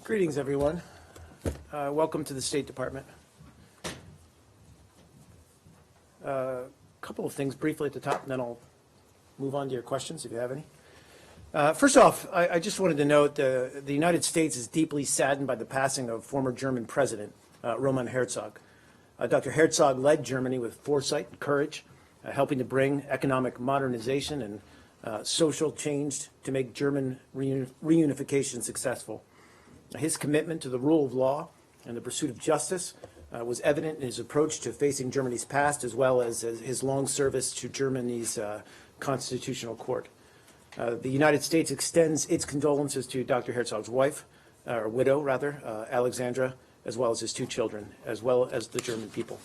Greetings, everyone. Welcome to the State Department. A couple of things briefly at the top, and then I'll move on to your questions if you have any. First off, I just wanted to note the United States is deeply saddened by the passing of former German President Roman Herzog. Dr. Herzog led Germany with foresight and courage, helping to bring economic modernization and social change to make German reunification successful. His commitment to the rule of law and the pursuit of justice was evident in his approach to facing Germany's past, as well as his long service to Germany's constitutional court. The United States extends its condolences to Dr. Herzog's wife, or widow rather, Alexandra, as well as his two children, as well as the German people.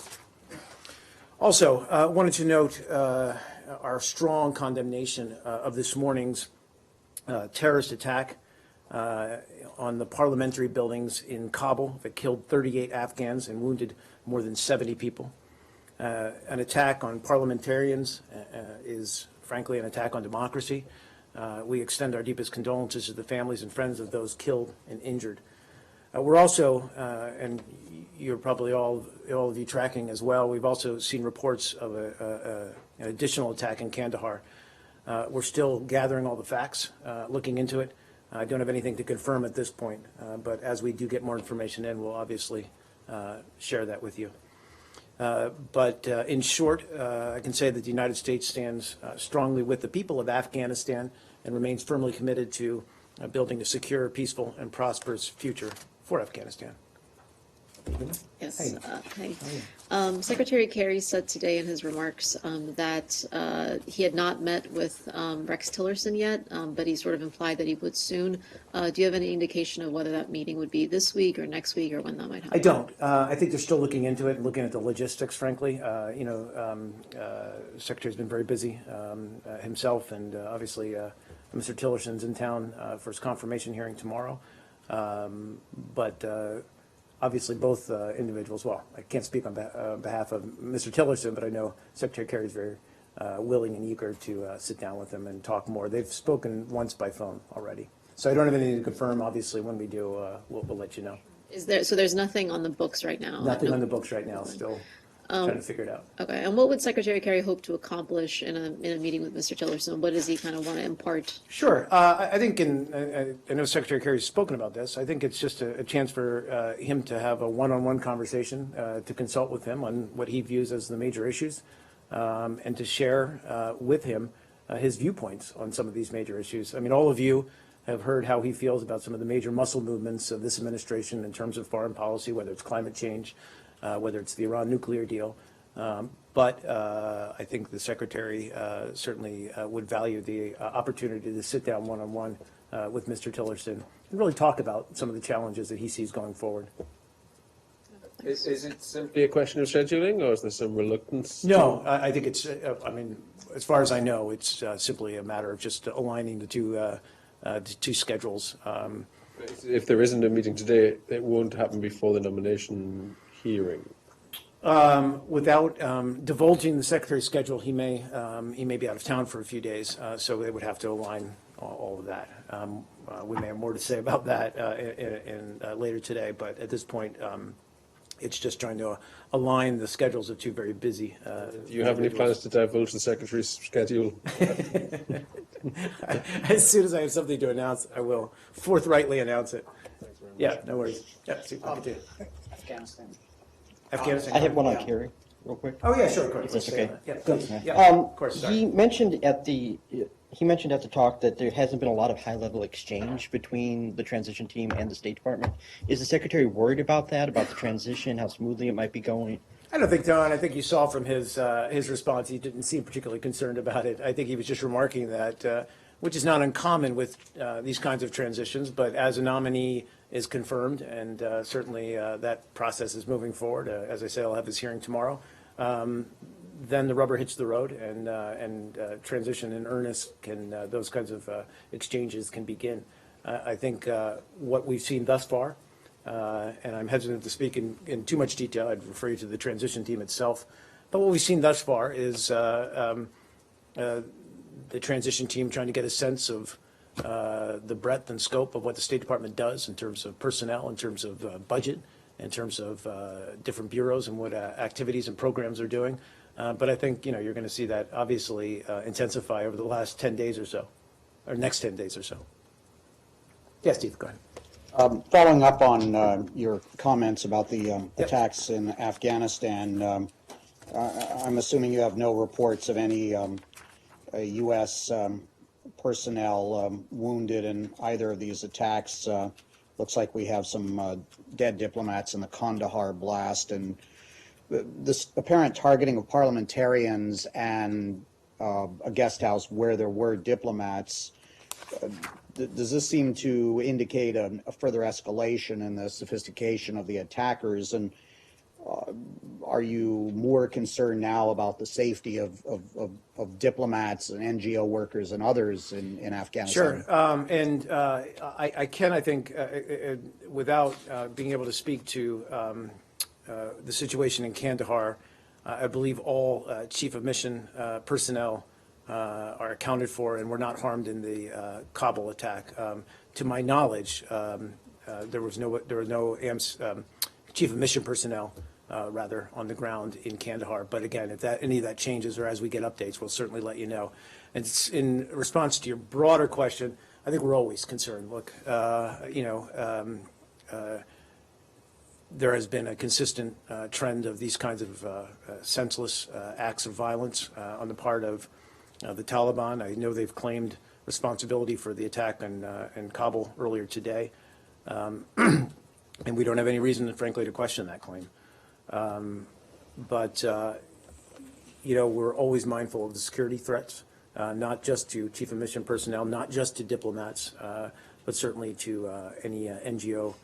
Also, wanted to note our strong condemnation of this morning's terrorist attack on the parliamentary buildings in Kabul that killed 38 Afghans and wounded more than 70 people. An attack on parliamentarians is, frankly, an attack on democracy. We extend our deepest condolences to the families and friends of those killed and injured. We're also, and you're probably all of you tracking as well, we've also seen reports of an additional attack in Kandahar. We're still gathering all the facts, looking into it. I don't have anything to confirm at this point, but as we do get more information in, we'll obviously share that with you. But in short, I can say that the United States stands strongly with the people of Afghanistan and remains firmly committed to building a secure, peaceful, and prosperous future for Afghanistan. Yes. Hi. Secretary Kerry said today in his remarks that he had not met with Rex Tillerson yet, but he sort of implied that he would soon. Do you have any indication of whether that meeting would be this week or next week or when that might happen? I don't. I think they're still looking into it and looking at the logistics, frankly. The Secretary's been very busy himself, and obviously Mr. Tillerson's in town for his confirmation hearing tomorrow. Obviously, both individuals, well, I can't speak on behalf of Mr. Tillerson, but I know Secretary Kerry is very willing and eager to sit down with him and talk more. They've spoken once by phone already. So I don't have anything to confirm. Obviously, when we do, we'll let you know. So there's nothing on the books right now? Nothing on the books right now, still trying to figure it out. Okay, and what would Secretary Kerry hope to accomplish in a meeting with Mr. Tillerson? What does he kind of want to impart? Sure. I think, I know Secretary Kerry's spoken about this, I think it's just a chance for him to have a one-on-one conversation, to consult with him on what he views as the major issues, and to share with him his viewpoints on some of these major issues. I mean, all of you have heard how he feels about some of the major muscle movements of this administration in terms of foreign policy, whether it's climate change, whether it's the Iran nuclear deal. But I think the Secretary certainly would value the opportunity to sit down one-on-one with Mr. Tillerson and really talk about some of the challenges that he sees going forward. Is it simply a question of scheduling, or is there some reluctance? No, I think it's, I mean, as far as I know, it's simply a matter of just aligning the two schedules. If there isn't a meeting today, it won't happen before the nomination hearing. Without divulging the Secretary's schedule, he may be out of town for a few days, so they would have to align all of that. We may have more to say about that later today, but at this point, it's just trying to align the schedules of two very busy. Do you have any plans to divulge the Secretary's schedule? As soon as I have something to announce, I will forthrightly announce it. Yeah, no worries. Yeah, see what we can do. Afghanistan. Afghanistan. I have one on Kerry, real quick. Oh yeah, sure, of course. If that's okay. Yeah, please. Yeah, of course. Sorry. He mentioned at the talk that there hasn't been a lot of high-level exchange between the transition team and the State Department. Is the Secretary worried about that, about the transition, how smoothly it might be going? I don't think, Don. I think you saw from his response, he didn't seem particularly concerned about it. I think he was just remarking that, which is not uncommon with these kinds of transitions, but as a nominee is confirmed, and certainly that process is moving forward. As I say, I'll have his hearing tomorrow. Then the rubber hits the road, and transition in earnest can those kinds of exchanges can begin. I think what we've seen thus far, and I'm hesitant to speak in too much detail. I'd refer you to the transition team itself. But what we've seen thus far is the transition team trying to get a sense of the breadth and scope of what the State Department does in terms of personnel, in terms of budget, in terms of different bureaus and what activities and programs are doing. But I think, you're going to see that obviously intensify over the last 10 days or so, or next 10 days or so. Yes, Steve, go ahead. Following up on your comments about the attacks in Afghanistan, I'm assuming you have no reports of any U.S. personnel wounded in either of these attacks. Looks like we have some dead diplomats in the Kandahar blast, and this apparent targeting of parliamentarians and a guest house where there were diplomats. Does this seem to indicate a further escalation in the sophistication of the attackers? And are you more concerned now about the safety of diplomats and NGO workers and others in Afghanistan? Sure. I can, I think, without being able to speak to the situation in Kandahar, I believe all chief of mission personnel are accounted for and were not harmed in the Kabul attack. To my knowledge, there were no AMS chief of mission personnel rather on the ground in Kandahar. But again, if any of that changes or as we get updates, we'll certainly let you know. And in response to your broader question, I think we're always concerned. Look, there has been a consistent trend of these kinds of senseless acts of violence on the part of the Taliban. I know they've claimed responsibility for the attack in Kabul earlier today, and we don't have any reason, frankly, to question that claim. But we're always mindful of the security threats, not just to chief of mission personnel, not just to diplomats, but certainly to any NGO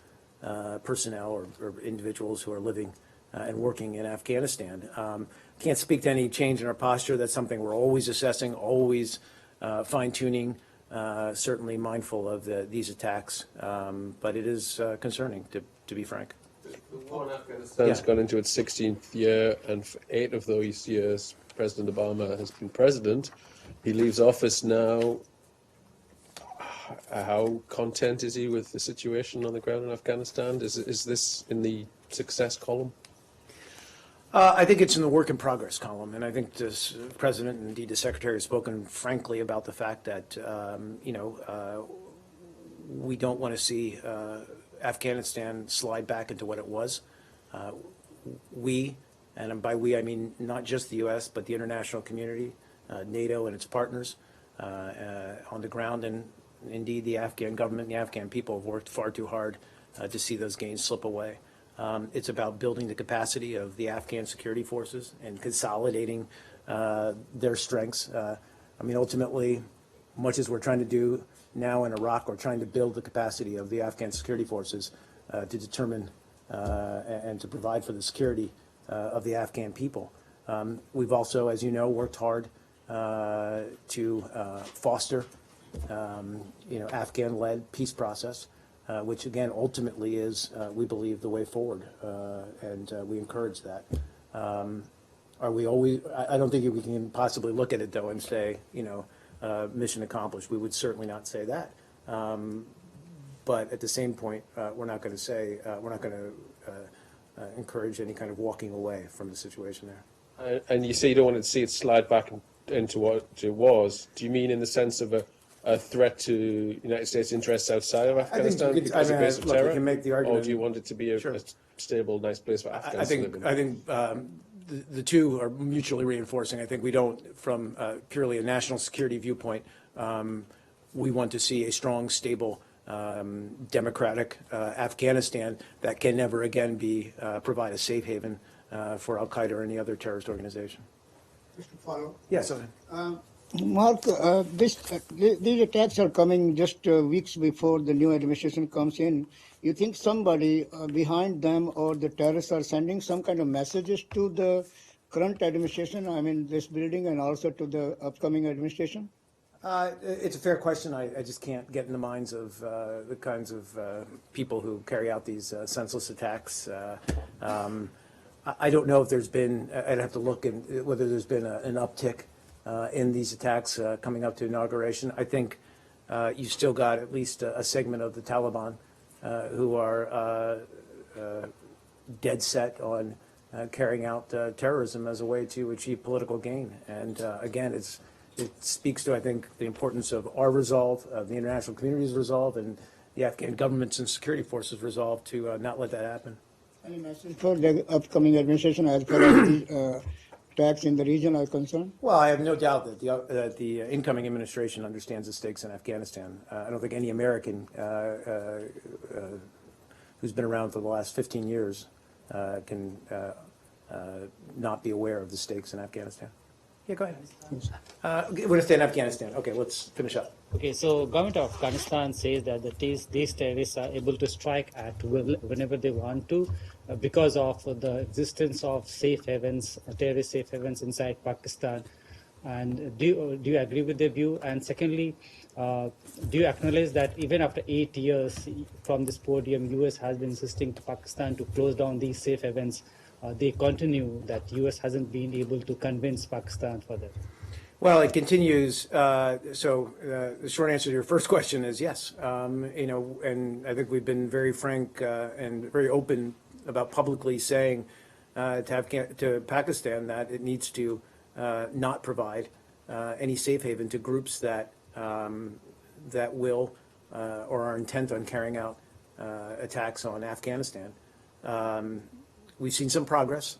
personnel or individuals who are living and working in Afghanistan. Can't speak to any change in our posture. That's something we're always assessing, always fine-tuning, certainly mindful of these attacks. But it is concerning, to be frank. The war in Afghanistan has gone into its 16th year, and for 8 of those years, President Obama has been president. He leaves office now. How content is he with the situation on the ground in Afghanistan? Is this in the success column? I think it's in the work in progress column, and I think this president and indeed the secretary have spoken frankly about the fact that we don't want to see Afghanistan slide back into what it was. We, and by we I mean not just the U.S. but the international community, NATO and its partners on the ground, and indeed the Afghan government and the Afghan people have worked far too hard to see those gains slip away. It's about building the capacity of the Afghan security forces and consolidating their strengths. Ultimately, much as we're trying to do now in Iraq, we're trying to build the capacity of the Afghan security forces to determine and to provide for the security of the Afghan people. We've also, as you know, worked hard to foster Afghan-led peace process, which again ultimately is, we believe, the way forward, and we encourage that. Are we always? I don't think we can possibly look at it though and say, mission accomplished. We would certainly not say that. But at the same point, we're not going to say we're not going to encourage any kind of walking away from the situation there. And you say you don't want to see it slide back into what it was. Do you mean in the sense of a threat to United States interests outside of Afghanistan because of base of terror? You can make the argument. Or do you want it to be a stable, nice place for Afghans to live in? I think the two are mutually reinforcing. I think we don't, from purely a national security viewpoint, we want to see a strong, stable, democratic Afghanistan that can never again provide a safe haven for Al-Qaeda or any other terrorist organization. Just to follow. Yes. Mark, these attacks are coming just weeks before the new administration comes in. You think somebody behind them or the terrorists are sending some kind of messages to the current administration, this building, and also to the upcoming administration? It's a fair question. I just can't get in the minds of the kinds of people who carry out these senseless attacks. I don't know if there's been, I'd have to look in whether there's been an uptick in these attacks coming up to inauguration. I think you've still got at least a segment of the Taliban who are dead set on carrying out terrorism as a way to achieve political gain. And again, it speaks to, I think, the importance of our resolve, of the international community's resolve, and the Afghan government's and security forces' resolve to not let that happen. Any message for the upcoming administration as far as the attacks in the region are concerned? Well, I have no doubt that the incoming administration understands the stakes in Afghanistan. I don't think any American who's been around for the last 15 years can not be aware of the stakes in Afghanistan. Yeah, go ahead. We're going to stay in Afghanistan. Okay, let's finish up. Okay, so government of Afghanistan says that these terrorists are able to strike at will whenever they want to because of the existence of safe havens, terrorist safe havens inside Pakistan. And do you agree with their view? And secondly, do you acknowledge that even after 8 years from this podium, U.S. has been insisting to Pakistan to close down these safe havens? They continue that U.S. hasn't been able to convince Pakistan for that. Well, it continues. The short answer to your first question is yes. And I think we've been very frank and very open about publicly saying to Pakistan that it needs to not provide any safe haven to groups that will or are intent on carrying out attacks on Afghanistan. We've seen some progress.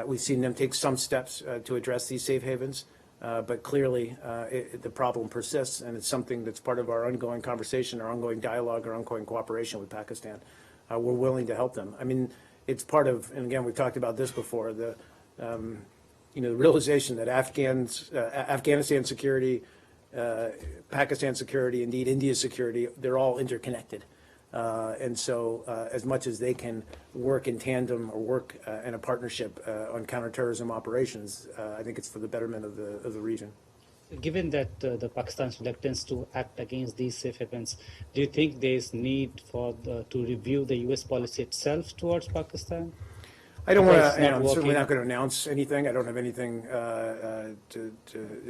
We've seen them take some steps to address these safe havens. But clearly, the problem persists, and it's something that's part of our ongoing conversation, our ongoing dialogue, our ongoing cooperation with Pakistan. We're willing to help them. I mean, it's part of, and again, we've talked about this before, the realization that Afghanistan security, Pakistan security, indeed India's security, they're all interconnected. And so as much as they can work in tandem or work in a partnership on counterterrorism operations, I think it's for the betterment of the region. Given that the Pakistan's reluctance to act against these safe havens, do you think there is need to review the U.S. policy itself towards Pakistan? I don't want Because to. it's I'm not certainly working. not going to announce anything. I don't have anything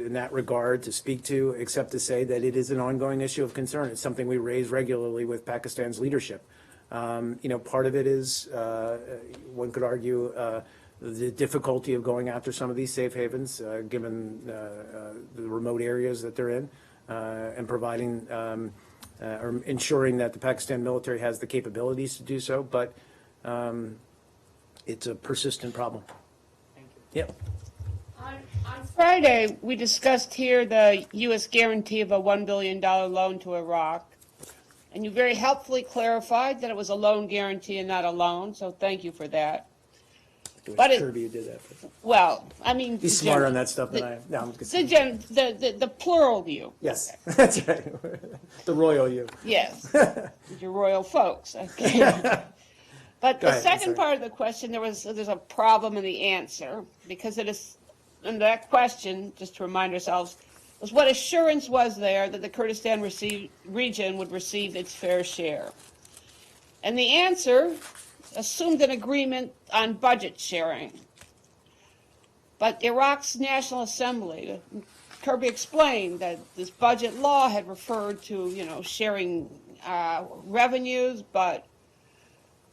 in that regard to speak to, except to say that it is an ongoing issue of concern. It's something we raise regularly with Pakistan's leadership. Part of it is, one could argue, the difficulty of going after some of these safe havens, given the remote areas that they're in, and providing or ensuring that the Pakistan military has the capabilities to do so. But it's a persistent problem. Thank you. Yep. On Friday, we discussed here the U.S. guarantee of a $1 billion loan to Iraq. And you very helpfully clarified that it was a loan guarantee and not a loan, so thank you for that. It was But Kirby who did that. Well, I mean... He's smarter on that stuff than I am. No, I'm just kidding. The plural you. Yes, that's right. The royal you. Yes. Your royal folks. Okay. But Go the ahead, I'm second sorry. part of the question, there's a problem in the answer, because it is, in that question, just to remind ourselves, was what assurance was there that the Kurdistan region would receive its fair share? And the answer assumed an agreement on budget sharing. But Iraq's National Assembly, Kirby explained that this budget law had referred to, sharing revenues, but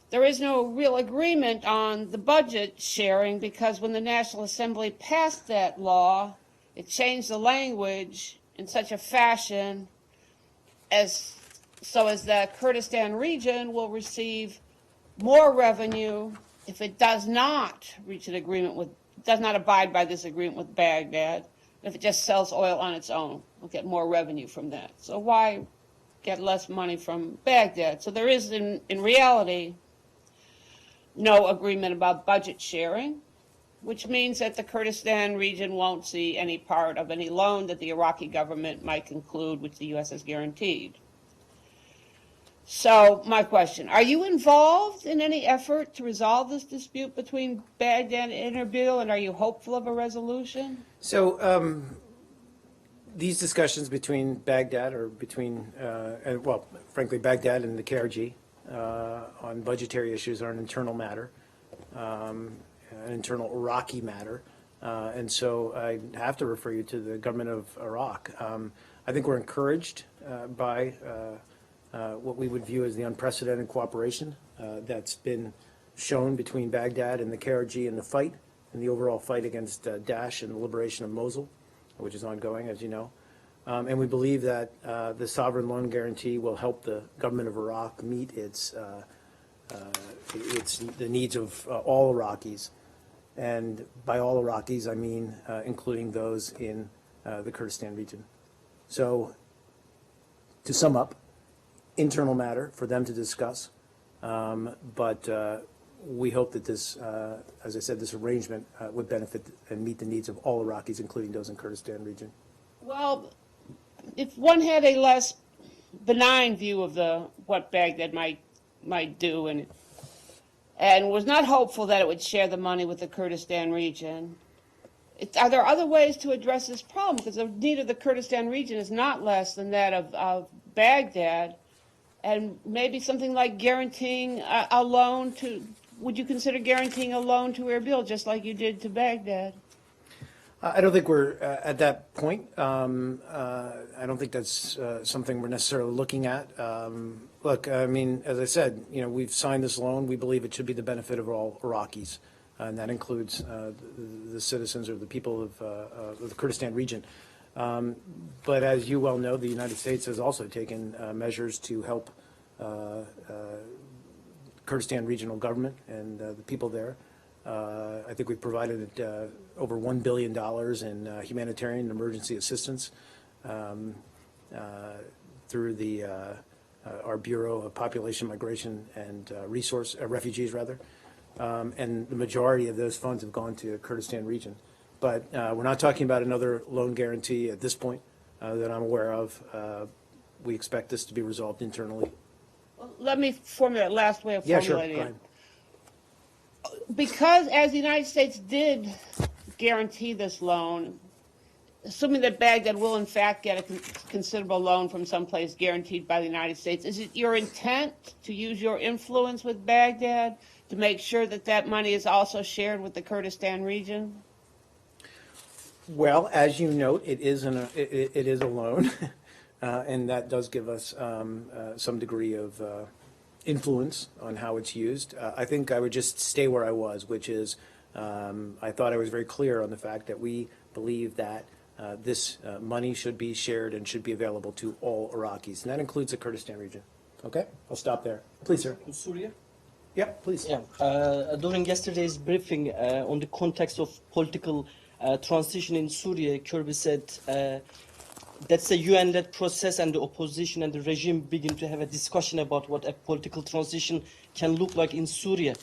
there is no real agreement on the budget sharing, because when the National Assembly passed that law, it changed the language in such a fashion as the Kurdistan region will receive more revenue if it does not reach an agreement does not abide by this agreement with Baghdad. If it just sells oil on its own, we'll get more revenue from that. So why get less money from Baghdad? So there is, in reality, no agreement about budget sharing, which means that the Kurdistan region won't see any part of any loan that the Iraqi government might conclude, which the U.S. has guaranteed. So my question, are you involved in any effort to resolve this dispute between Baghdad and Erbil, and are you hopeful of a resolution? So these discussions between Baghdad frankly, Baghdad and the KRG on budgetary issues are an internal matter, an internal Iraqi matter. And so I have to refer you to the government of Iraq. I think we're encouraged by what we would view as the unprecedented cooperation that's been shown between Baghdad and the KRG in the overall fight against Daesh and the liberation of Mosul, which is ongoing, as you know. And we believe that the sovereign loan guarantee will help the government of Iraq meet the needs of all Iraqis. And by all Iraqis, I mean including those in the Kurdistan region. So to sum up, internal matter for them to discuss, but we hope that this, as I said, this arrangement would benefit and meet the needs of all Iraqis, including those in Kurdistan region. Well, if one had a less benign view of what Baghdad might do, and was not hopeful that it would share the money with the Kurdistan region, are there other ways to address this problem? Because the need of the Kurdistan region is not less than that of Baghdad, and maybe something like guaranteeing a loan to. Would you consider guaranteeing a loan to Erbil just like you did to Baghdad? I don't think we're at that point. I don't think that's something we're necessarily looking at. Look, I mean, as I said, we've signed this loan. We believe it should be the benefit of all Iraqis, and that includes the citizens or the people of the Kurdistan region. But as you well know, the United States has also taken measures to help Kurdistan regional government and the people there. I think we've provided over $1 billion in humanitarian and emergency assistance through our Bureau of Population Migration and Refugees, rather. And the majority of those funds have gone to the Kurdistan region. But we're not talking about another loan guarantee at this point that I'm aware of. We expect this to be resolved internally. Well, let me formulate last way of formulating Yeah, it. sure. Because as the United States did guarantee this loan, assuming that Baghdad will in fact get a considerable loan from someplace guaranteed by the United States, is it your intent to use your influence with Baghdad to make sure that that money is also shared with the Kurdistan region? Well, as you note, it is a loan, and that does give us some degree of influence on how it's used. I think I would just stay where I was, which is I thought I was very clear on the fact that we believe that this money should be shared and should be available to all Iraqis, and that includes the Kurdistan region. Okay, I'll stop there. Please, sir. Syria? Yeah, please. Yeah. During yesterday's briefing on the context of political transition in Syria, Kirby said that's a UN-led process, and the opposition and the regime begin to have a discussion about what a political transition can look like in Syria.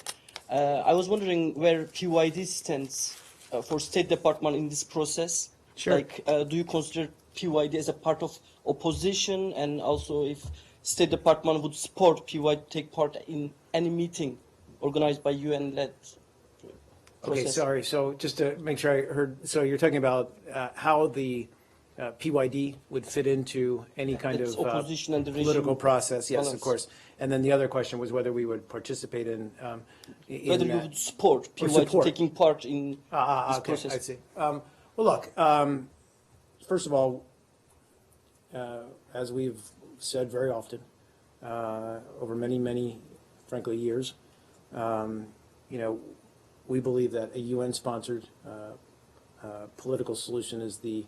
I was wondering where PYD stands for State Department in this process. Sure. Like, do you consider PYD as a part of opposition, and also if State Department would support PYD to take part in any meeting organized by UN-led process? Okay, sorry. So just to make sure I heard, so you're talking about how the PYD would fit into any kind It's of opposition and the regime political process. Yes, balance. of course. And then the other question was whether we would participate in Whether you that. would support Or PYD support. taking part in this Okay, process. I see. Well, look, first of all, as we've said very often over many, many, frankly, years, we believe that a UN-sponsored political solution is the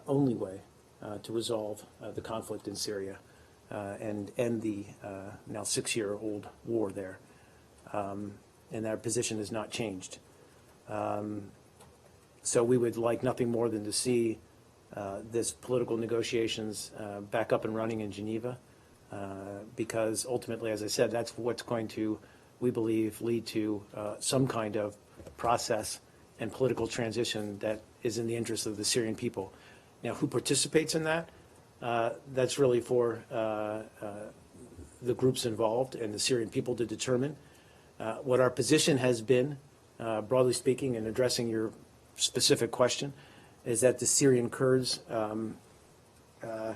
only way to resolve the conflict in Syria and end the now 6-year-old war there. And our position has not changed. So we would like nothing more than to see this political negotiations back up and running in Geneva, because ultimately, as I said, that's what's going to, we believe, lead to some kind of process and political transition that is in the interest of the Syrian people. Now, who participates in that? That's really for the groups involved and the Syrian people to determine. What our position has been, broadly speaking, in addressing your specific question, is that the Syrian Kurds, that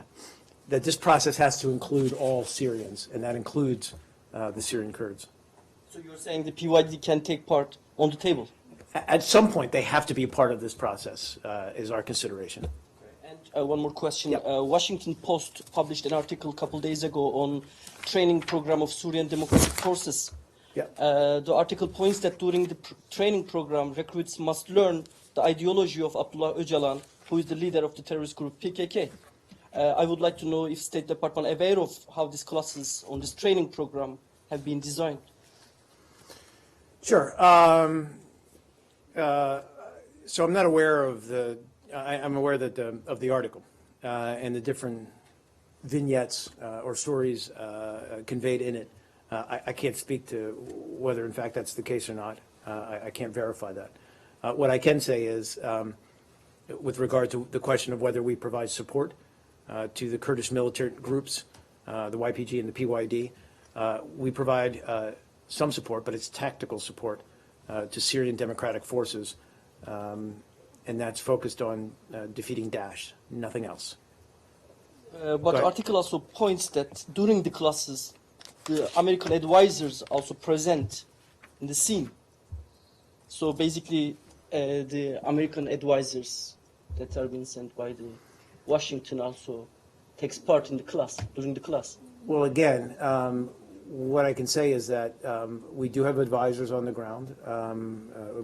this process has to include all Syrians, and that includes the Syrian Kurds. So you're saying the PYD can take part on the table? At some point, they have to be a part of this process, is our consideration. And one more question. Yep. Washington Post published an article a couple days ago on training program of Syrian Democratic Forces. Yep. The article points that during the training program, recruits must learn the ideology of Abdullah Öcalan, who is the leader of the terrorist group PKK. I would like to know if State Department aware of how these classes on this training program have been designed. Sure. So I'm not aware of the. I'm aware that of the article and the different vignettes or stories conveyed in it. I can't speak to whether, in fact, that's the case or not. I can't verify that. What I can say is, with regard to the question of whether we provide support to the Kurdish militant groups, the YPG and the PYD, we provide some support, but it's tactical support to Syrian Democratic Forces, and that's focused on defeating Daesh, nothing else. But the article also points that during the classes, the American advisors also present in the scene. So basically, the American advisors that are being sent by the Washington also takes part in the class, during the class. Well, again, what I can say is that we do have advisors on the ground.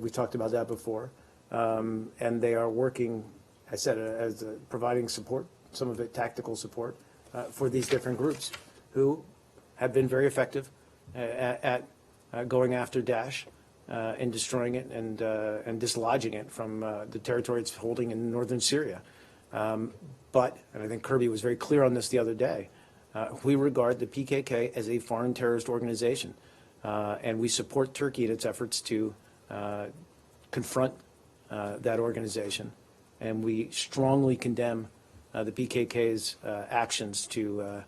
We talked about that before. And they are working, I said, as providing support, some of it tactical support, for these different groups who have been very effective at going after Daesh and destroying it and dislodging it from the territory it's holding in northern Syria. But, and I think Kirby was very clear on this the other day, we regard the PKK as a foreign terrorist organization, and we support Turkey in its efforts to confront that organization, and we strongly condemn the PKK's actions to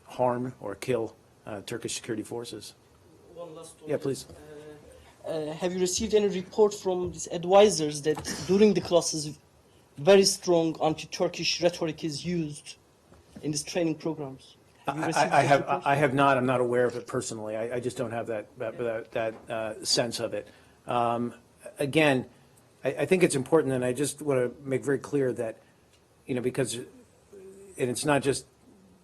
harm or kill Turkish security forces. One last one. Yeah, please. Have you received any report from these advisors that during the classes, very strong anti-Turkish rhetoric is used in these training programs? I have not. I'm not aware of it personally. I just don't have that sense of it. Again, I think it's important, and I just want to make very clear that, because, and it's not just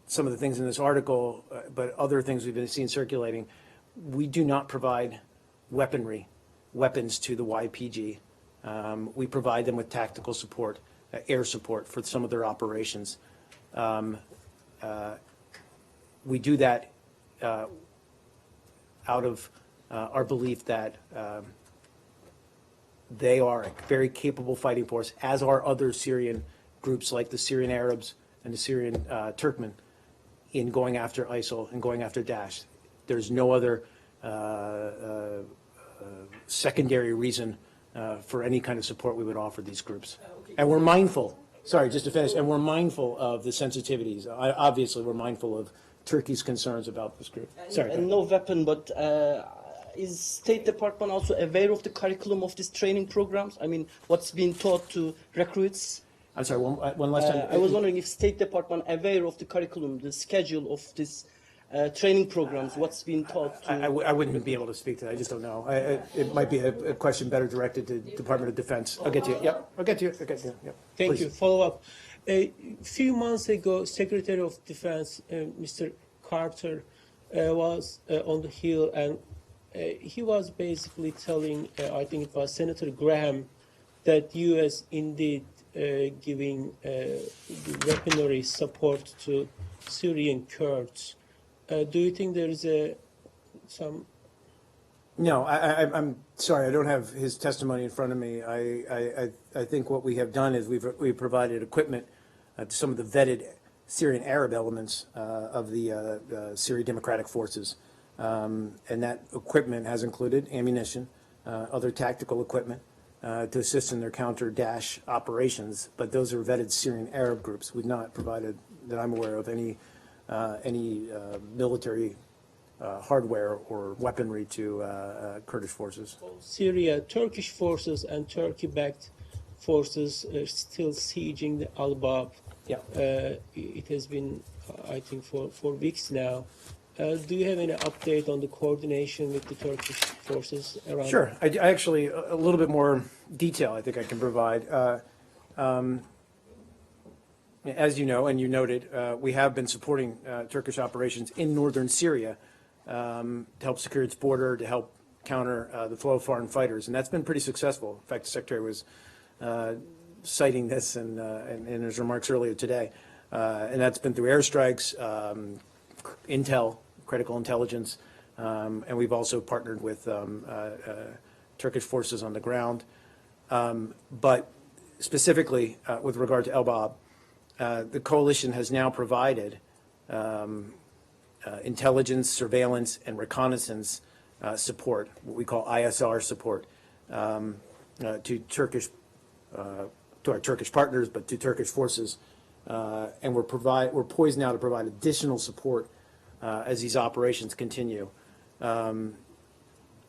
some of the things in this article, but other things we've been seeing circulating, we do not provide weapons to the YPG. We provide them with tactical support, air support for some of their operations. We do that out of our belief that they are a very capable fighting force, as are other Syrian groups like the Syrian Arabs and the Syrian Turkmen, in going after ISIL and going after Daesh. There's no other secondary reason for any kind of support we would offer these groups. And we're mindful, sorry, just to finish, and we're mindful of the sensitivities. Obviously, we're mindful of Turkey's concerns about this group. Sorry. And no weapon, but is State Department also aware of the curriculum of these training programs? I mean, what's being taught to recruits? I'm sorry, one last time. I was wondering if State Department aware of the curriculum, the schedule of this training programs, what's being taught to... I wouldn't be able to speak to that. I just don't know. It might be a question better directed to Department of Defense. I'll get to you. Yep, I'll get to you. Yep. Thank Please. you. Follow up. A few months ago, Secretary of Defense, Mr. Carter, was on the Hill, and he was basically telling, I think it was Senator Graham, that U.S. indeed giving weaponry support to Syrian Kurds. Do you think there is some? No, I'm sorry. I don't have his testimony in front of me. I think what we have done is we've provided equipment to some of the vetted Syrian Arab elements of the Syrian Democratic Forces, and that equipment has included ammunition, other tactical equipment to assist in their counter-Daesh operations. But those are vetted Syrian Arab groups. We've not provided, that I'm aware of, any military hardware or weaponry to Kurdish forces. Syria, Turkish forces and Turkey-backed forces are still sieging the Al-Bab. Yeah. It has been, I think, for weeks now. Do you have any update on the coordination with the Turkish forces around? Sure. I actually, a little bit more detail I think I can provide. as you know, and you noted, we have been supporting Turkish operations in northern Syria to help secure its border, to help counter the flow of foreign fighters, and that's been pretty successful. In fact, the Secretary was citing this in his remarks earlier today, and that's been through airstrikes, intel, critical intelligence, and we've also partnered with Turkish forces on the ground. But specifically, with regard to Elbab, the coalition has now provided intelligence, surveillance, and reconnaissance support, what we call ISR support, to our Turkish partners, but to Turkish forces, and we're poised now to provide additional support as these operations continue.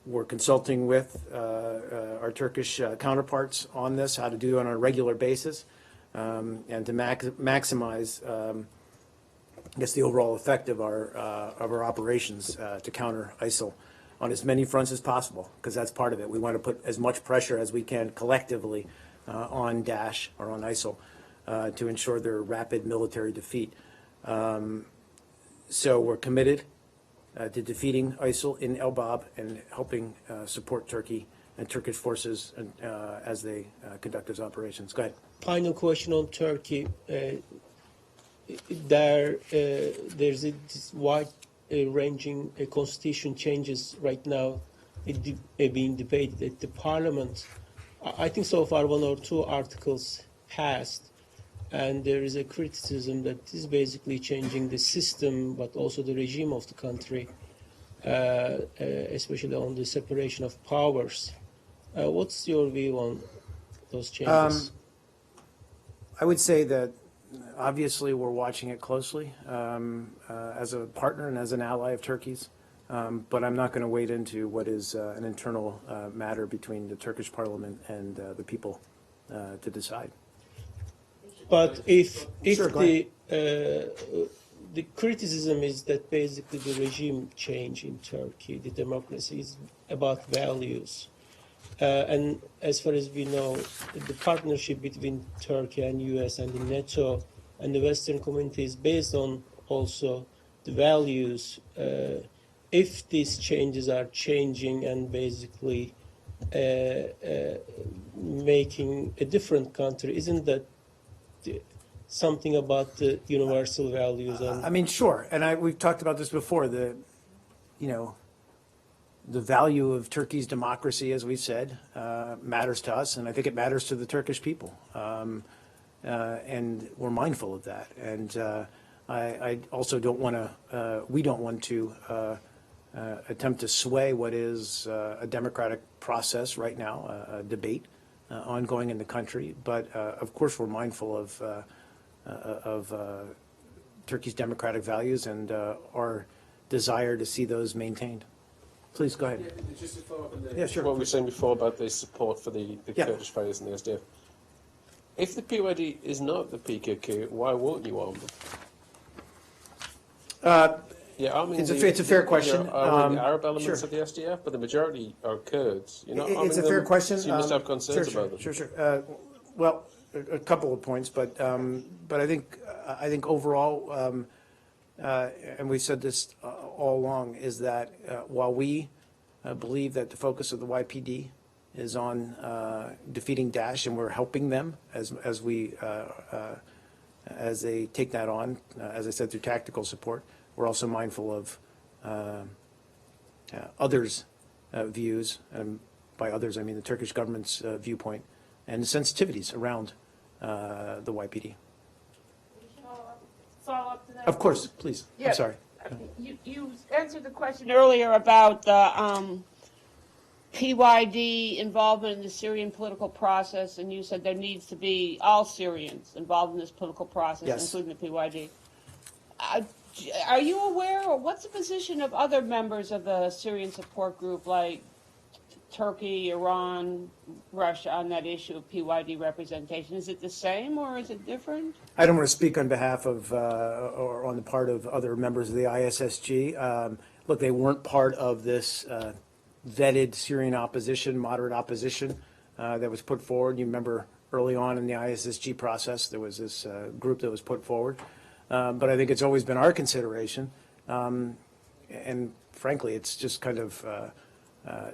We're consulting with our Turkish counterparts on this, how to do it on a regular basis, and to maximize, I guess, the overall effect of our operations to counter ISIL on as many fronts as possible, because that's part of it. We want to put as much pressure as we can collectively on Daesh or on ISIL to ensure their rapid military defeat. So we're committed to defeating ISIL in Elbab and helping support Turkey and Turkish forces as they conduct those operations. Go ahead. Final question on Turkey. There's this wide-ranging constitution changes right now being debated at the parliament. I think so far 1 or 2 articles passed, and there is a criticism that this is basically changing the system, but also the regime of the country, especially on the separation of powers. What's your view on those changes? I would say that obviously we're watching it closely as a partner and as an ally of Turkey's, but I'm not going to wade into what is an internal matter between the Turkish parliament and the people to decide. But if Sure, go the criticism is that basically the regime change in Turkey, the democracy, is about values. And as far as we know, the partnership between Turkey and US and the NATO and the Western community is based on also the values. If these changes are changing and basically making a different country, isn't that something about the universal values? And I mean, sure, and we've talked about this before. The value of Turkey's democracy, as we said, matters to us, and I think it matters to the Turkish people, and we're mindful of that. And I also don't want to. We don't want to attempt to sway what is a democratic process right now, a debate ongoing in the country. But of course, we're mindful of Turkey's democratic values and our desire to see those maintained. Please go ahead. Just to follow up on Yeah, sure. what we were saying before about the support for the Yeah. Kurdish fighters and the SDF. If the PYD is not the PKK, why won't you arm them? Arming It's a fair question. You're arming the Arab elements sure. of the SDF, but the majority are Kurds. You're not arming It's a them, fair question. So you must have concerns sure, about them. Sure. Well, a couple of points, but I think overall, and we've said this all along, is that while we believe that the focus of the YPD is on defeating Daesh, and we're helping them as they take that on, as I said, through tactical support, we're also mindful of others' views, and by others I mean the Turkish government's viewpoint and the sensitivities around the YPD. Follow up to that? Of course, please. Yeah. I'm sorry. You answered the question earlier about the PYD involvement in the Syrian political process, and you said there needs to be all Syrians involved in this political process, Yes. including the PYD. Are you aware, or what's the position of other members of the Syrian support group, like Turkey, Iran, Russia, on that issue of PYD representation? Is it the same or is it different? I don't want to speak on behalf of or on the part of other members of the ISSG. Look, they weren't part of this vetted Syrian opposition, moderate opposition that was put forward. You remember early on in the ISSG process. There was this group that was put forward. But I think it's always been our consideration. And frankly, it's just kind of,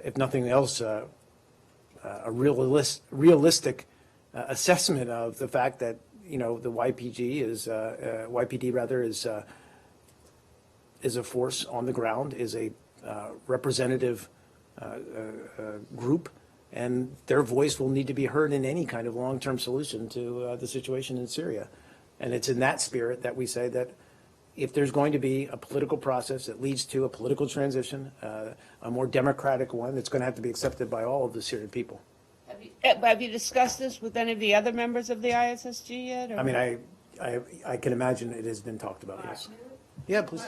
if nothing else, a realistic assessment of the fact that, you know, the YPD rather is a force on the ground, is a representative group, and their voice will need to be heard in any kind of long-term solution to the situation in Syria. And it's in that spirit that we say that if there's going to be a political process that leads to a political transition, a more democratic one, it's going to have to be accepted by all of the Syrian people. Have you discussed this with any of the other members of the ISSG yet? Or? I mean, I can imagine it has been talked about, yes. Yeah, please.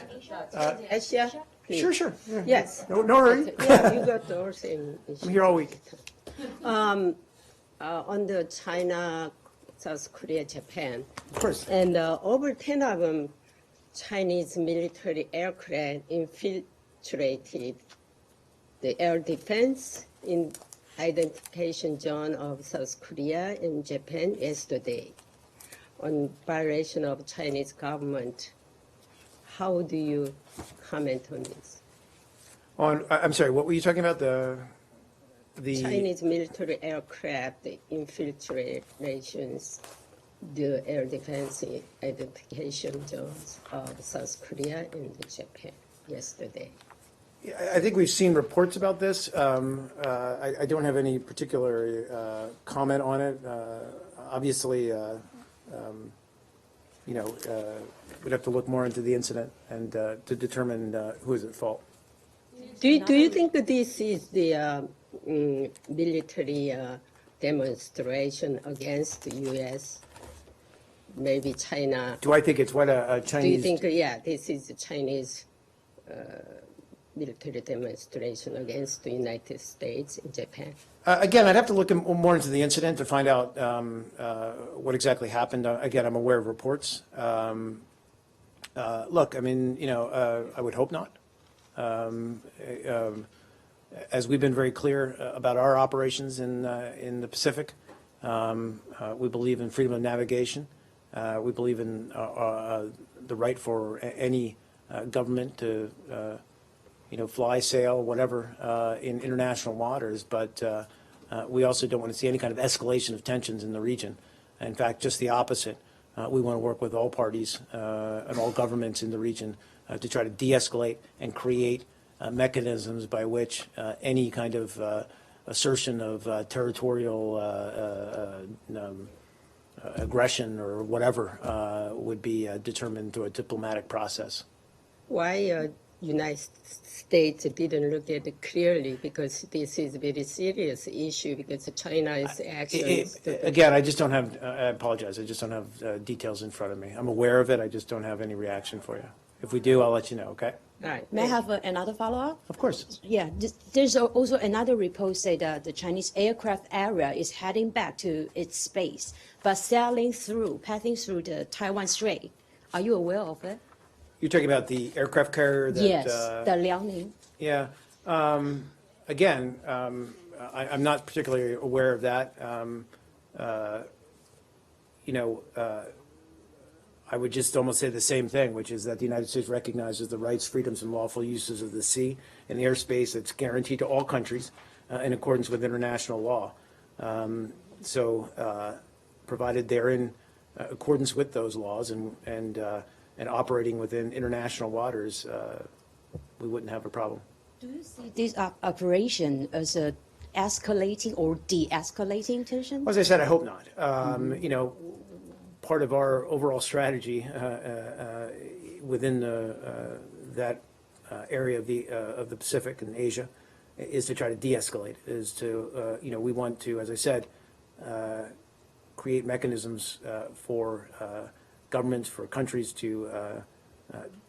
Asia, please. Sure. Yeah. Yes. No hurry. Yeah, you got the whole thing. I'm here all week. On the China, South Korea, Japan, Of course. and over 10 of them, Chinese military aircraft infiltrated the air defense in identification zone of South Korea and Japan yesterday on violation of Chinese government. How do you comment on this? I'm sorry, what were you talking about? The Chinese military aircraft infiltrations the air defense identification zones of South Korea and Japan yesterday. I think we've seen reports about this. I don't have any particular comment on it. Obviously, we'd have to look more into the incident and to determine who is at fault. Do you think that this is the military demonstration against the U.S.? Maybe China. Do I think it's what a Chinese? Do you think, this is a Chinese military demonstration against the United States and Japan? Again, I'd have to look more into the incident to find out what exactly happened. Again, I'm aware of reports. Look, I mean, I would hope not. As we've been very clear about our operations in the Pacific, we believe in freedom of navigation. We believe in the right for any government to, fly, sail, whatever, in international waters. But we also don't want to see any kind of escalation of tensions in the region. In fact, just the opposite. We want to work with all parties and all governments in the region to try to de-escalate and create mechanisms by which any kind of assertion of territorial aggression or whatever would be determined through a diplomatic process. Why United States didn't look at it clearly? Because this is a very serious issue because China's actions. Again, I just don't have, I apologize, I just don't have details in front of me. I'm aware of it, I just don't have any reaction for you. If we do, I'll let you know, okay? All right. May I have another follow-up? Of course. Yeah, there's also another report say that the Chinese aircraft area is heading back to its space, but passing through the Taiwan Strait. Are you aware of it? You're talking about the aircraft carrier that... Yes, the Liaoning. Yeah. Again, I'm not particularly aware of that. I would just almost say the same thing, which is that the United States recognizes the rights, freedoms, and lawful uses of the sea and the airspace that's guaranteed to all countries in accordance with international law. Provided they're in accordance with those laws and operating within international waters, we wouldn't have a problem. Do you see this operation as a escalating or de-escalating tension? As I said, I hope not. Part of our overall strategy within that area of the Pacific and Asia is to try to de-escalate. We want to, as I said, create mechanisms for governments, for countries to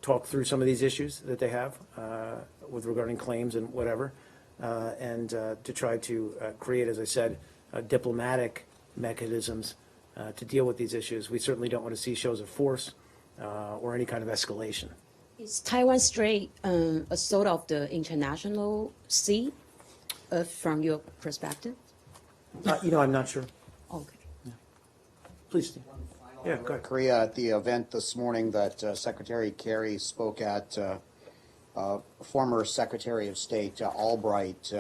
talk through some of these issues that they have with regarding claims and whatever, and to try to create, as I said, diplomatic mechanisms to deal with these issues. We certainly don't want to see shows of force or any kind of escalation. Is Taiwan Strait a sort of the international sea from your perspective? I'm not sure. Okay. Yeah. Please, Steve. Yeah, go ahead. Korea, at the event this morning that Secretary Kerry spoke at, former Secretary of State Albright,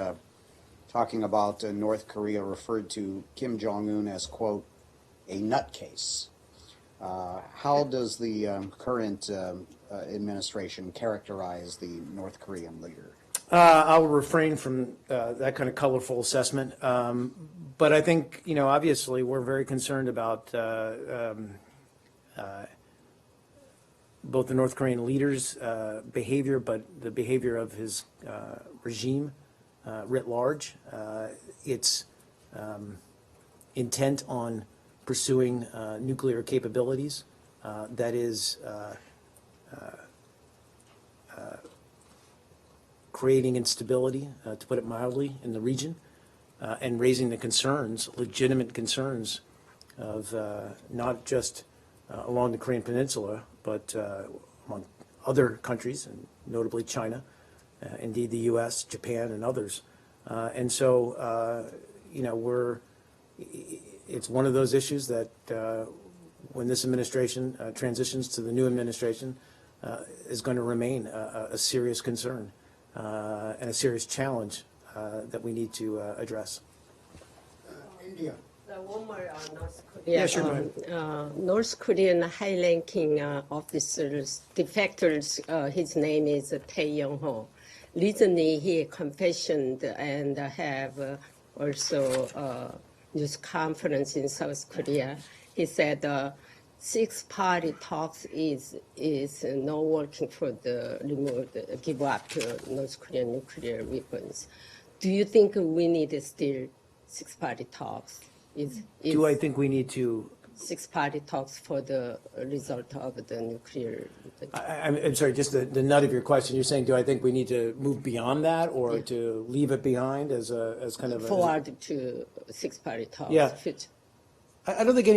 talking about North Korea, referred to Kim Jong-un as, quote, a nutcase. How does the current administration characterize the North Korean leader? I'll refrain from that kind of colorful assessment. But I think, obviously, we're very concerned about both the North Korean leader's behavior, but the behavior of his regime writ large. Its intent on pursuing nuclear capabilities that is creating instability, to put it mildly, in the region, and raising the concerns, legitimate concerns, of not just along the Korean Peninsula, but among other countries, and notably China, indeed the U.S., Japan, and others. And so, it's one of those issues that when this administration transitions to the new administration, is going to remain a serious concern and a serious challenge that we need to address. India. One more North Korea. Yeah, sure, go ahead. North Korean high-ranking officers, defectors, his name is Tae Yong-ho. Recently, he confessed and have also news conference in South Korea. He said six-party talks is not working for the give up to North Korean nuclear weapons. Do you think we need still six-party talks? Do I think we need to? Six-party talks for the result of the nuclear. I'm sorry, just the nut of your question. You're saying, do I think we need to move beyond that, or to leave it behind as kind of forward to six-party talks? Yeah. I don't think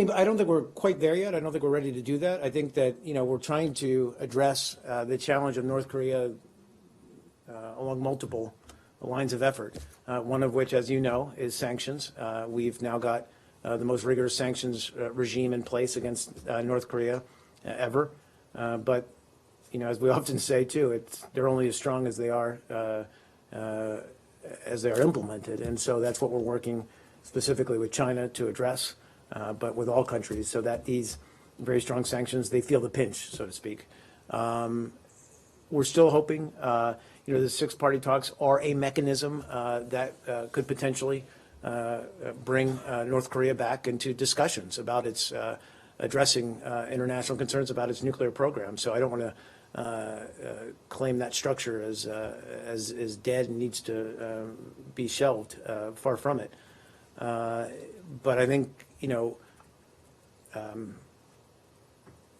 we're quite there yet. I don't think we're ready to do that. I think that we're trying to address the challenge of North Korea along multiple lines of effort. One of which, as you know, is sanctions. We've now got the most rigorous sanctions regime in place against North Korea ever. But as we often say too, they're only as strong as they are implemented, and so that's what we're working specifically with China to address. But with all countries, so that these very strong sanctions, they feel the pinch, so to speak. We're still hoping, the six-party talks are a mechanism that could potentially bring North Korea back into discussions about its addressing international concerns about its nuclear program. So I don't want to claim that structure as dead and needs to be shelved. Far from it. But I think, and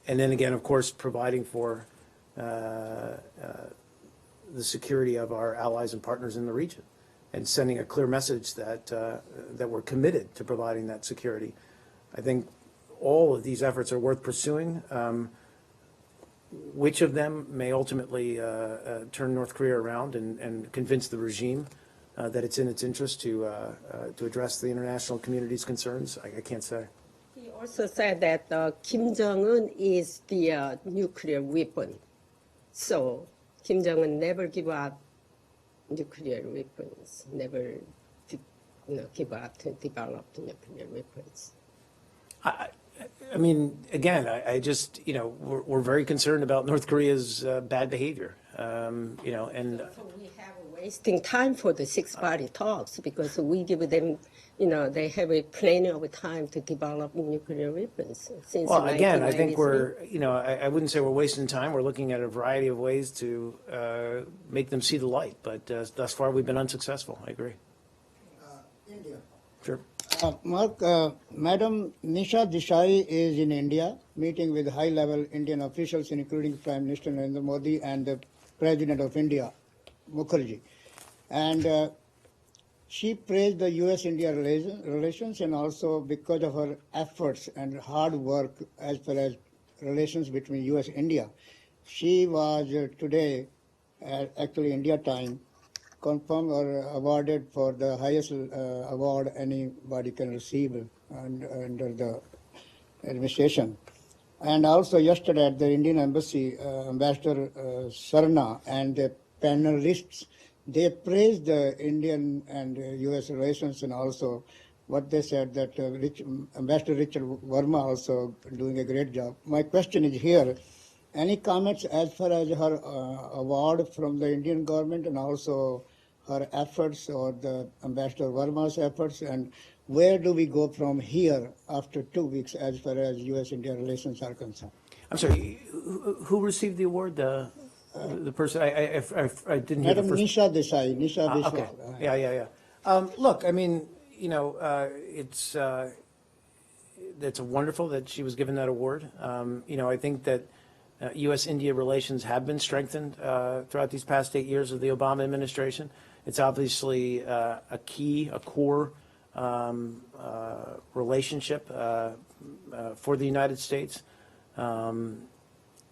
then again, of course, providing for the security of our allies and partners in the region, and sending a clear message that that we're committed to providing that security. I think all of these efforts are worth pursuing. Which of them may ultimately turn North Korea around and convince the regime that it's in its interest to address the international community's concerns, I can't say. He also said that Kim Jong-un is the nuclear weapon. So Kim Jong-un never give up nuclear weapons, never give up to develop the nuclear weapons. I mean, again, I just, we're very concerned about North Korea's bad behavior, and. So we have wasting time for the six-party talks because we give them, they have plenty of time to develop nuclear weapons. Since well, again, I think 1993. I wouldn't say we're wasting time. We're looking at a variety of ways to make them see the light, but thus far we've been unsuccessful. I agree. India. Sure. Mark, Madam Nisha Desai is in India, meeting with high-level Indian officials, including Prime Minister Narendra Modi and the President of India, Mukherjee. And she praised the U.S.-India relations, and also because of her efforts and hard work as far as relations between U.S.-India. She was today, actually India time, confirmed or awarded for the highest award anybody can receive under the administration. And also yesterday at the Indian Embassy, Ambassador Sarna and the panelists, they praised the Indian and U.S. relations, and also what they said that Ambassador Richard Verma also doing a great job. My question is here, any comments as far as her award from the Indian government and also her efforts or the Ambassador Verma's efforts, and where do we go from here after 2 weeks as far as U.S.-India relations are concerned? I'm sorry, who received the award? The person, I didn't hear the Madam first. Nisha Desai, Nisha Biswal. Okay, yeah. Look, I mean, you know, it's wonderful that she was given that award. You know, I think that U.S.-India relations have been strengthened throughout these past 8 years of the Obama administration. It's obviously a core relationship for the United States. You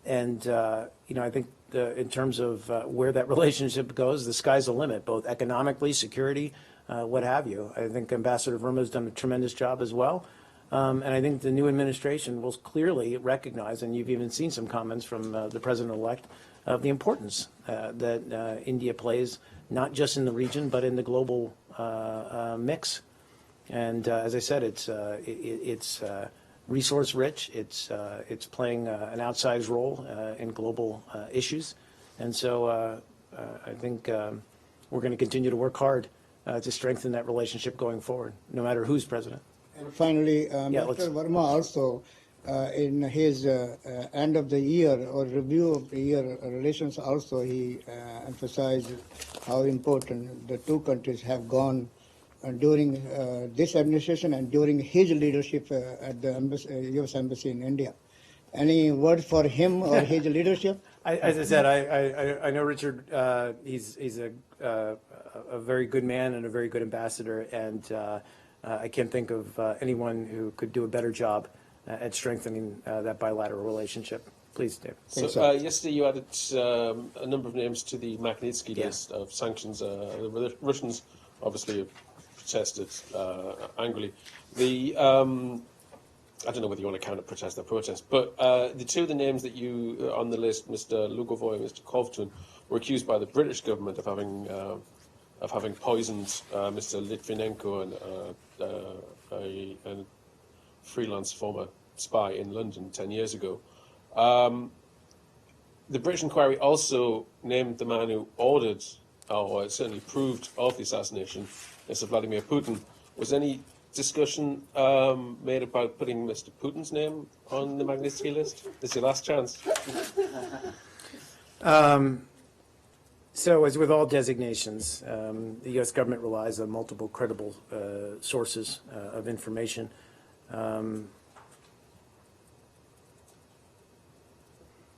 know, I think in terms of where that relationship goes, the sky's the limit, both economically, security, what have you. I think Ambassador Verma has done a tremendous job as well. And I think the new administration will clearly recognize, and you've even seen some comments from the president-elect, of the importance that India plays, not just in the region, but in the global mix. And as I said, it's resource rich. It's playing an outsized role in global issues. And so I think we're going to continue to work hard to strengthen that relationship going forward, no matter who's president. And finally, Mr. Verma also, in his end of the year or review of the year relations also, he emphasized how important the two countries have gone during this administration and during his leadership at the U.S. Embassy in India. Any word for him or his leadership? As I said, I know Richard. He's a very good man and a very good ambassador, and I can't think of anyone who could do a better job at strengthening that bilateral relationship. Please, Dave. So yesterday you added a number of names to the Magnitsky list of sanctions. The Russians obviously have protested angrily. I don't know whether you want to count a protest or protest, but the two of the names that you on the list, Mr. Lugovoy and Mr. Kovtun, were accused by the British government of having poisoned Mr. Litvinenko and a freelance former spy in London 10 years ago. The British inquiry also named the man who ordered, or certainly approved of the assassination, Mr. Vladimir Putin. Was any discussion made about putting Mr. Putin's name on the Magnitsky list? This is your last chance. So, as with all designations, the U.S. government relies on multiple credible sources of information.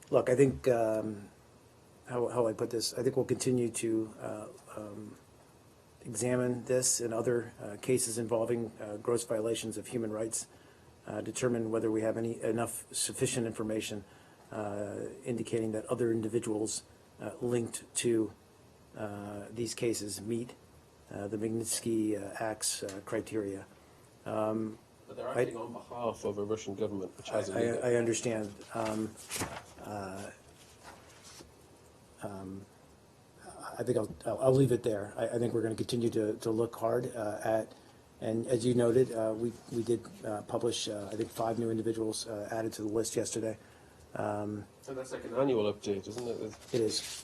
Look, I think, how I put this, I think we'll continue to examine this and other cases involving gross violations of human rights, determine whether we have enough sufficient information indicating that other individuals linked to these cases meet the Magnitsky Act's criteria. But they're acting on behalf of a Russian government, which has a legal. I understand. I think I'll leave it there. I think we're going to continue to look hard at, and as you noted, we did publish, I think, 5 new individuals added to the list yesterday. And that's like an annual update, isn't it? It is.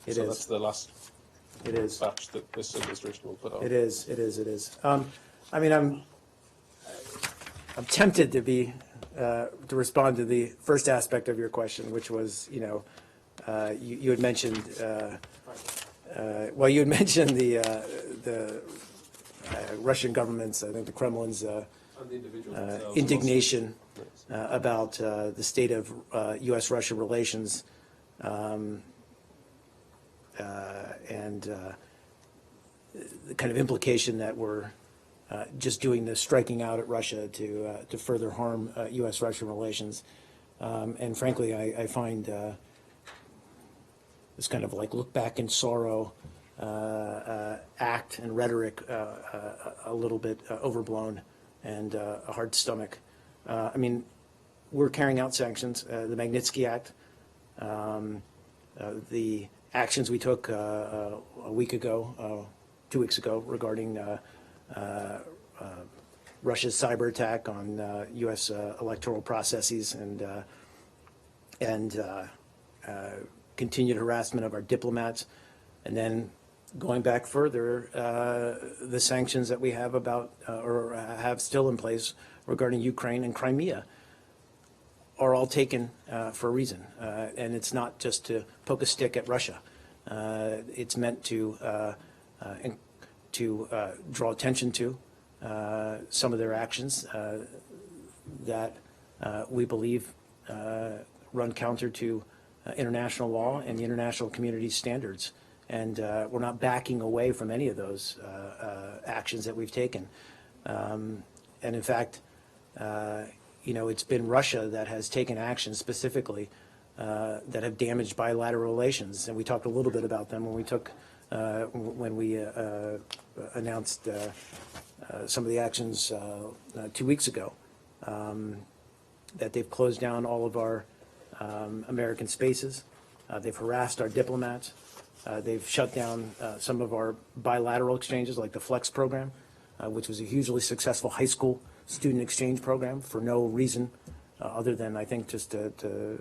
It so is. That's the last batch that this administration will put on. It is. I mean, I'm tempted to respond to the first aspect of your question, which was, you had mentioned, you had mentioned the Russian government's, I think the Kremlin's indignation about the state of U.S.-Russia relations, and the kind of implication that we're just doing this, striking out at Russia to further harm U.S.-Russia relations. And frankly, I find this kind of like look back in sorrow act and rhetoric a little bit overblown and a hard stomach. I mean, we're carrying out sanctions, the Magnitsky Act, the actions we took a week ago, 2 weeks ago regarding Russia's cyber attack on U.S. Electoral processes and continued harassment of our diplomats, and then going back further, the sanctions that we have about or have still in place regarding Ukraine and Crimea are all taken for a reason, and it's not just to poke a stick at Russia. It's meant to draw attention to some of their actions that we believe run counter to international law and the international community standards. And we're not backing away from any of those actions that we've taken. And in fact, it's been Russia that has taken action specifically that have damaged bilateral relations. And we talked a little bit about them when we announced some of the actions 2 weeks ago, that they've closed down all of our American spaces. They've harassed our diplomats. They've shut down some of our bilateral exchanges, like the FLEX program, which was a hugely successful high school student exchange program for no reason other than, I think, just to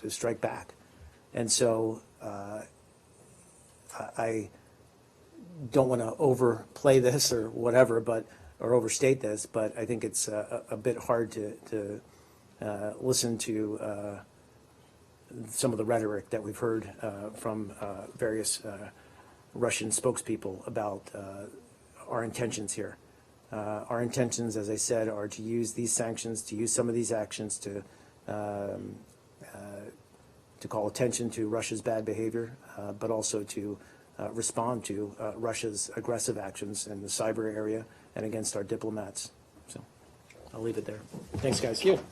strike back. And so I don't want to overplay this or whatever, or overstate this, but I think it's a bit hard to listen to some of the rhetoric that we've heard from various Russian spokespeople about our intentions here. Our intentions, as I said, are to use these sanctions, to use some of these actions to call attention to Russia's bad behavior, but also to respond to Russia's aggressive actions in the cyber area and against our diplomats. So I'll leave it there. Thanks, guys. Thank you.